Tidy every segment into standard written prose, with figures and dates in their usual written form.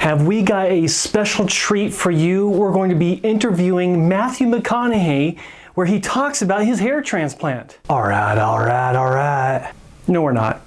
have we got a special treat for you. We're going to be interviewing Matthew McConaughey, where he talks about his hair transplant. All right. No, we're not.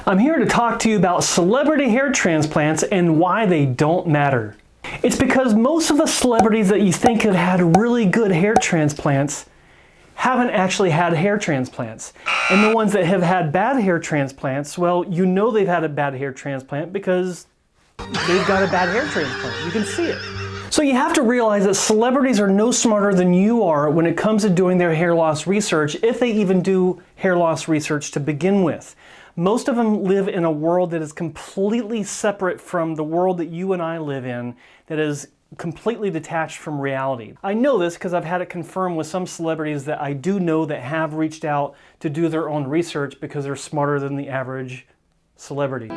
I'm here to talk to you about celebrity hair transplants and why they don't matter. It's because most of the celebrities that you think have had really good hair transplants haven't actually had hair transplants. And the ones that have had bad hair transplants, well, you know they've had a bad hair transplant because they've got a bad hair transplant. You can see it. So you have to realize that celebrities are no smarter than you are when it comes to doing their hair loss research, if they even do hair loss research to begin with. Most of them live in a world that is completely separate from the world that you and I live in, that is completely detached from reality. I know this because I've had it confirmed with some celebrities that I do know that have reached out to do their own research because they're smarter than the average celebrity.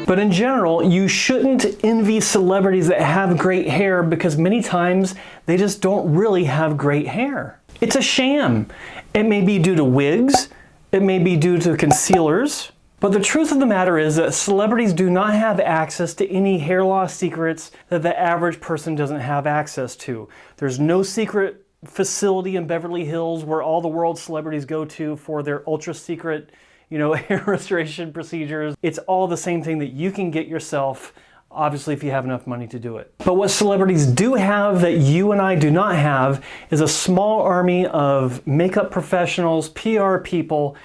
But in general, you shouldn't envy celebrities that have great hair because many times they just don't really have great hair. It's a sham. It may be due to wigs, it may be due to concealers, but the truth of the matter is that celebrities do not have access to any hair loss secrets that the average person doesn't have access to. There's no secret facility in Beverly Hills where all the world celebrities go to for their ultra secret, hair restoration procedures. It's all the same thing that you can get yourself, obviously if you have enough money to do it. But what celebrities do have that you and I do not have is a small army of makeup professionals, PR people,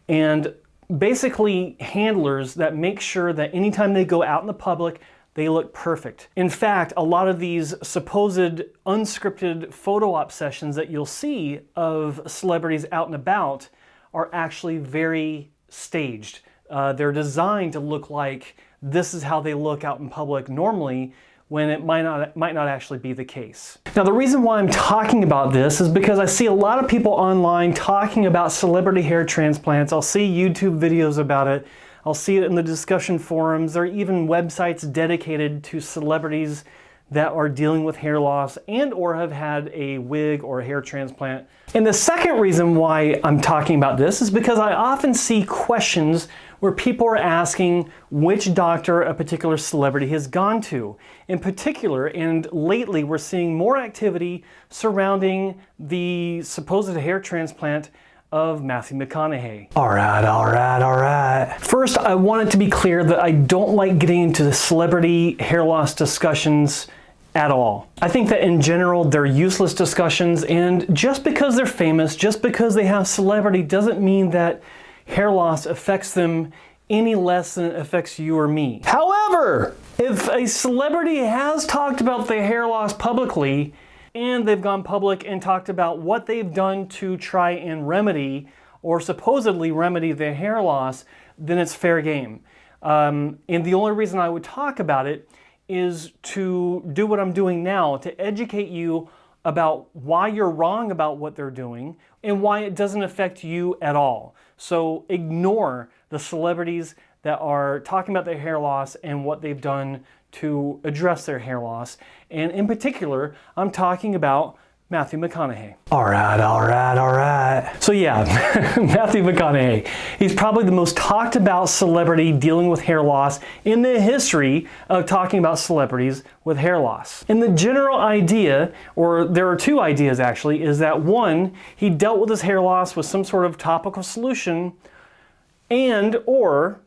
and basically handlers that make sure that anytime they go out in the public, they look perfect. In fact, a lot of these supposed unscripted photo op sessions that you'll see of celebrities out and about are actually very staged. They're designed to look like this is how they look out in public normally, when it might not actually be the case. Now, the reason why I'm talking about this is because I see a lot of people online talking about celebrity hair transplants. I'll see YouTube videos about it. I'll see it in the discussion forums. There are even websites dedicated to celebrities that are dealing with hair loss and or have had a wig or a hair transplant. And the second reason why I'm talking about this is because I often see questions where people are asking which doctor a particular celebrity has gone to. In particular, and lately we're seeing more activity surrounding the supposed hair transplant of Matthew McConaughey. All right. First, I want it to be clear that I don't like getting into the celebrity hair loss discussions at all. I think that in general, they're useless discussions, and just because they're famous, just because they have celebrity, doesn't mean that hair loss affects them any less than it affects you or me. However, if a celebrity has talked about their hair loss publicly, and they've gone public and talked about what they've done to try and remedy, or supposedly remedy their hair loss, then it's fair game. And the only reason I would talk about it is to do what I'm doing now, to educate you about why you're wrong about what they're doing and why it doesn't affect you at all. So ignore the celebrities that are talking about their hair loss and what they've done to address their hair loss. And in particular, I'm talking about Matthew McConaughey. All right. So yeah, Matthew McConaughey. He's probably the most talked about celebrity dealing with hair loss in the history of talking about celebrities with hair loss. And the general idea, or there are two ideas actually, is that one, he dealt with his hair loss with some sort of topical solution, and or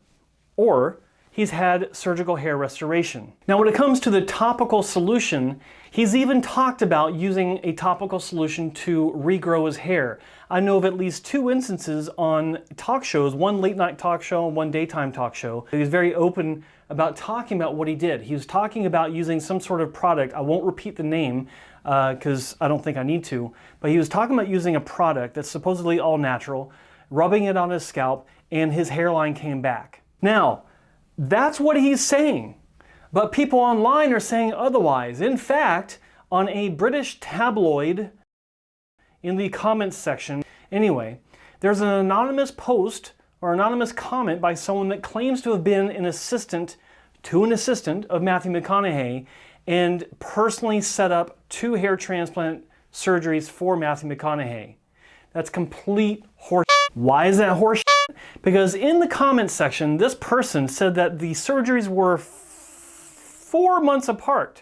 he's had surgical hair restoration. Now, when it comes to the topical solution, he's even talked about using a topical solution to regrow his hair. I know of at least two instances on talk shows, one late night talk show and one daytime talk show. He was very open about talking about what he did. He was talking about using some sort of product. I won't repeat the name because I don't think I need to, but he was talking about using a product that's supposedly all natural, rubbing it on his scalp, and his hairline came back. Now, that's what he's saying, but people online are saying otherwise. In fact, on a British tabloid in the comments section. Anyway, there's an anonymous post or anonymous comment by someone that claims to have been an assistant of Matthew McConaughey and personally set up 2 hair transplant surgeries for Matthew McConaughey. That's complete horseshit. Why is that horseshit? Because in the comments section, this person said that the surgeries were 4 months apart.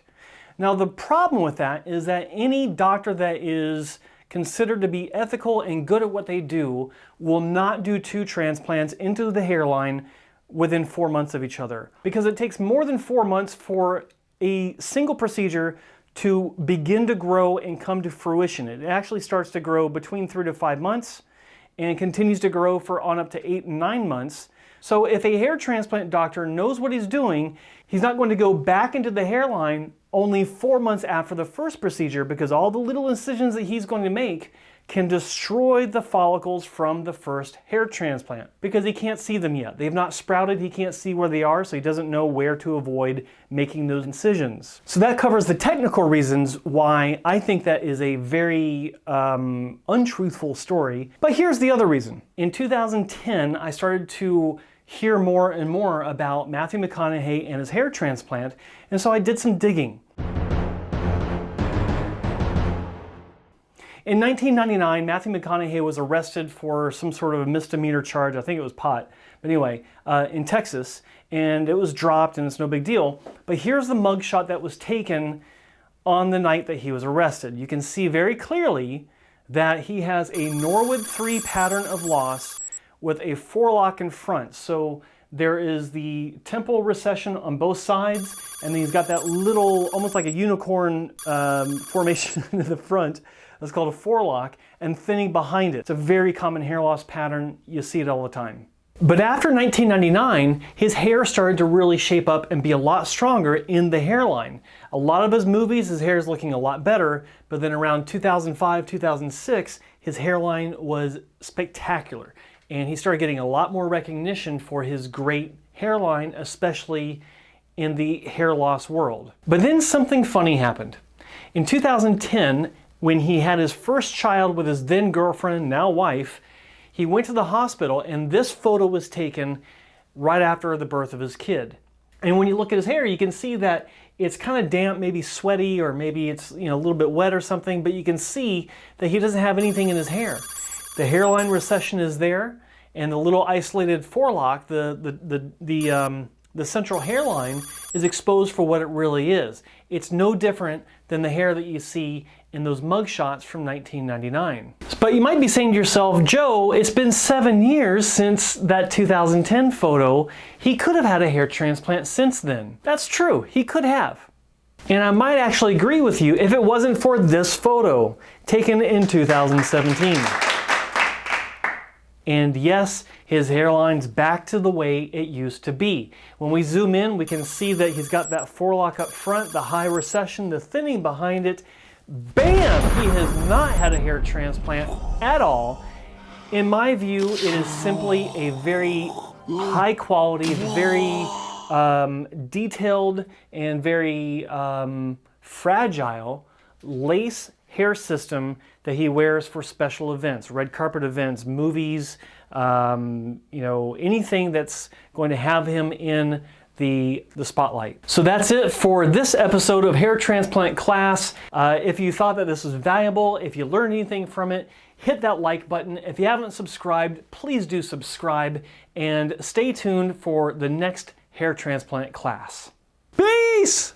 Now the problem with that is that any doctor that is considered to be ethical and good at what they do will not do 2 transplants into the hairline within 4 months of each other. Because it takes more than 4 months for a single procedure to begin to grow and come to fruition. It actually starts to grow between 3 to 5 months and continues to grow for on up to 8 and 9 months. So if a hair transplant doctor knows what he's doing, he's not going to go back into the hairline only 4 months after the first procedure, because all the little incisions that he's going to make can destroy the follicles from the first hair transplant because he can't see them yet. They've not sprouted, he can't see where they are, so he doesn't know where to avoid making those incisions. So that covers the technical reasons why I think that is a very untruthful story. But here's the other reason. In 2010, I started to hear more and more about Matthew McConaughey and his hair transplant, and so I did some digging. In 1999, Matthew McConaughey was arrested for some sort of a misdemeanor charge. I think it was pot. But anyway, in Texas, and it was dropped and it's no big deal. But here's the mugshot that was taken on the night that he was arrested. You can see very clearly that he has a Norwood 3 pattern of loss with a forelock in front. So there is the temple recession on both sides, and then he's got that little, almost like a unicorn formation in the front. That's called a forelock, and thinning behind it. It's a very common hair loss pattern. You see it all the time. But after 1999, his hair started to really shape up and be a lot stronger in the hairline. A lot of his movies, his hair is looking a lot better, but then around 2005, 2006, his hairline was spectacular. And he started getting a lot more recognition for his great hairline, especially in the hair loss world. But then something funny happened. In 2010, when he had his first child with his then girlfriend, now wife, he went to the hospital, and this photo was taken right after the birth of his kid. And when you look at his hair, you can see that it's kind of damp, maybe sweaty, or maybe it's a little bit wet or something, but you can see that he doesn't have anything in his hair. The hairline recession is there, and the little isolated forelock, the central hairline, is exposed for what it really is. It's no different than the hair that you see in those mugshots from 1999. But you might be saying to yourself, Joe, it's been 7 years since that 2010 photo. He could have had a hair transplant since then. That's true, he could have. And I might actually agree with you if it wasn't for this photo taken in 2017. And yes, his hairline's back to the way it used to be. When we zoom in, we can see that he's got that forelock up front, the high recession, the thinning behind it. Bam! He has not had a hair transplant at all. In my view, it is simply a very high quality, very detailed, and very fragile lace hair system that he wears for special events, red carpet events, movies, anything that's going to have him in the spotlight. So that's it for this episode of Hair Transplant Class. If you thought that this was valuable, if you learned anything from it, hit that like button. If you haven't subscribed, please do subscribe, and stay tuned for the next hair transplant class. Peace!